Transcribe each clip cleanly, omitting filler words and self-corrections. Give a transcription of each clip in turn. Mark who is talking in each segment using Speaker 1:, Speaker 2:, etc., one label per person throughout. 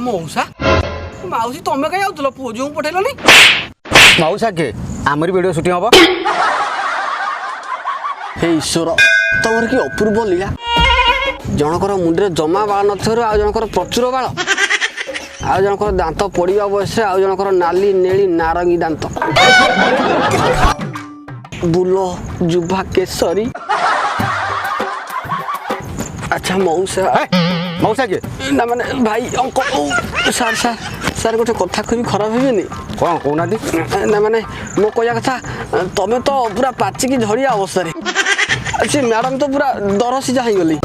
Speaker 1: मौसा माउसी तमें कहीं आउल पुओ जो पठेलनी
Speaker 2: मौसा के आमरी वीडियो शूटिंग हम
Speaker 1: हे ईश्वर तमर कि अपूर्व लीला जनकर मुंडे जमा बाल नथिबारु आ जनकर प्रचुर बाल आ जनकर दांत पड़िया बयस आ जनकर नाली नेली नारंगी दांत बुलो जुभा केसरी अच्छा मौसा
Speaker 2: मौसा के
Speaker 1: ना माने भाई अंकल सार सार सार गोटे कथा कहि खराब हेबेनी
Speaker 2: कौन कहना
Speaker 1: ना माने मो कहया कथा तमे तो पूरा पाची की झड़िया अवस्था रे अच्छे मैडम तो पूरा दरसी जा गली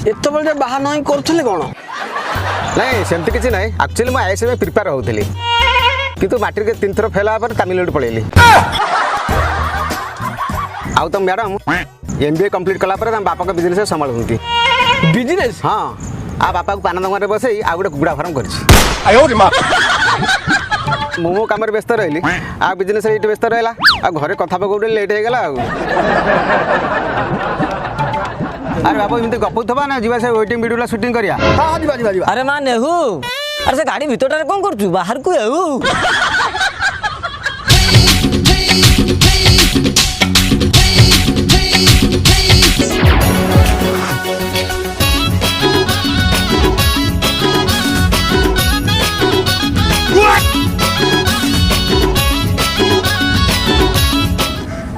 Speaker 1: एत बड़े बाहा नहीं करथले कोन
Speaker 2: नहीं सेमती किसी नहीं एक्चुअली मैं आईएसएम में प्रिपेयर होउथली किंतु मैट्रिक के 3 थर फेल आपर तमिलनाडु पळेली आउ तो मैडम एमबीए कंप्लीट कला पर हम बापा का बिजनेस संभालुंती
Speaker 1: बिजनेस
Speaker 2: हां आ बापा को पाना दंगारे बसई आ गुडे कुकुडा फार्म करछि
Speaker 3: आयो रे मां
Speaker 2: मोमो काम रे व्यस्त रहली आ बिजनेस रे व्यस्त रहला आ घरे कथा पकोडे लेट हे गेला आ अरे बाबू इमते गपु थबा ना जीवा से वेटिंग वीडियो ला शूटिंग करिया
Speaker 1: हां जीवा जीवा जीवा
Speaker 4: अरे मां नेहू अरे से गाड़ी भीतर रे कोन करछु बाहर को आऊ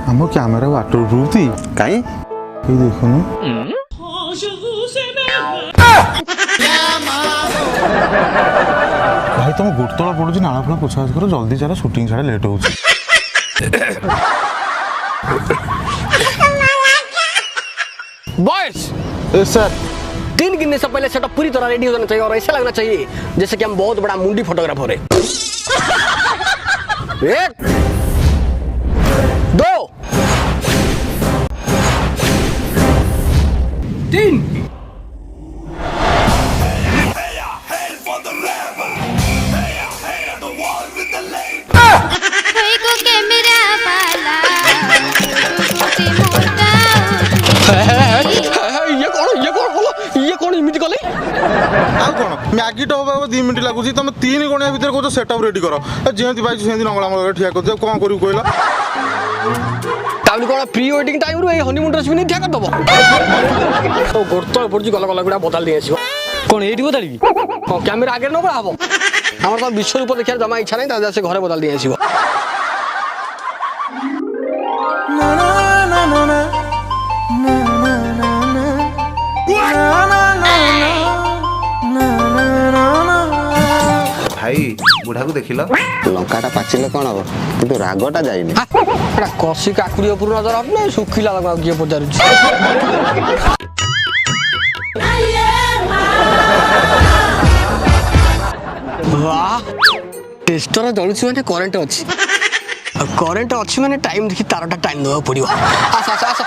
Speaker 3: हम कैमरा वाटर प्रूफ थी
Speaker 2: काई
Speaker 3: ये देखो ना भाई तुम गोटतला पड़ुची नाला फला पोछा करो जल्दी चला शूटिंग सारा लेट हो
Speaker 1: बॉयज
Speaker 3: सर
Speaker 1: 3 गिनने से पहले सेटअप पूरी तरह रेडी हो जाना चाहिए और ऐसा लगना चाहिए जैसे कि हम बहुत बड़ा मुंडी फोटोग्राफर है 1 2 3 ये कौन इमिति कले
Speaker 3: आ कोन मैगी टो होबा 2 मिनिट लागुची तुम 3 गणिया भीतर को सेटअप रेडी करो जेंति बाई सेंति नंगला मल ठिया कर कोन करू कोइला
Speaker 1: ताबली कोन प्री वेडिंग टाइम रो हनीमून ड्रेस भी नहीं ठिया कर दबो तो गोरतो पड़जी गला गला गुडा बदल दे आसीबो
Speaker 4: कोन एठी बदलबी
Speaker 1: हां कैमरा आगे न बड़ा हबो हमर तो विश्व रूप देखिया जमा इच्छा नहीं ता से घरे बदल दे आसीबो
Speaker 5: भाई बुढ़ा को देखिल
Speaker 2: लंकाटा पाचिले कोन हो किंतु रागटा जाइनी
Speaker 1: एटा कसी काकुड़ी ऊपर नजर आपने सुखिला लगा किए पचारु वाह टेस्टर जळुछि माने करंट अछि करंट अछि माने टाइम देखि तारटा टाइम देबा पड़िबो आस आस आस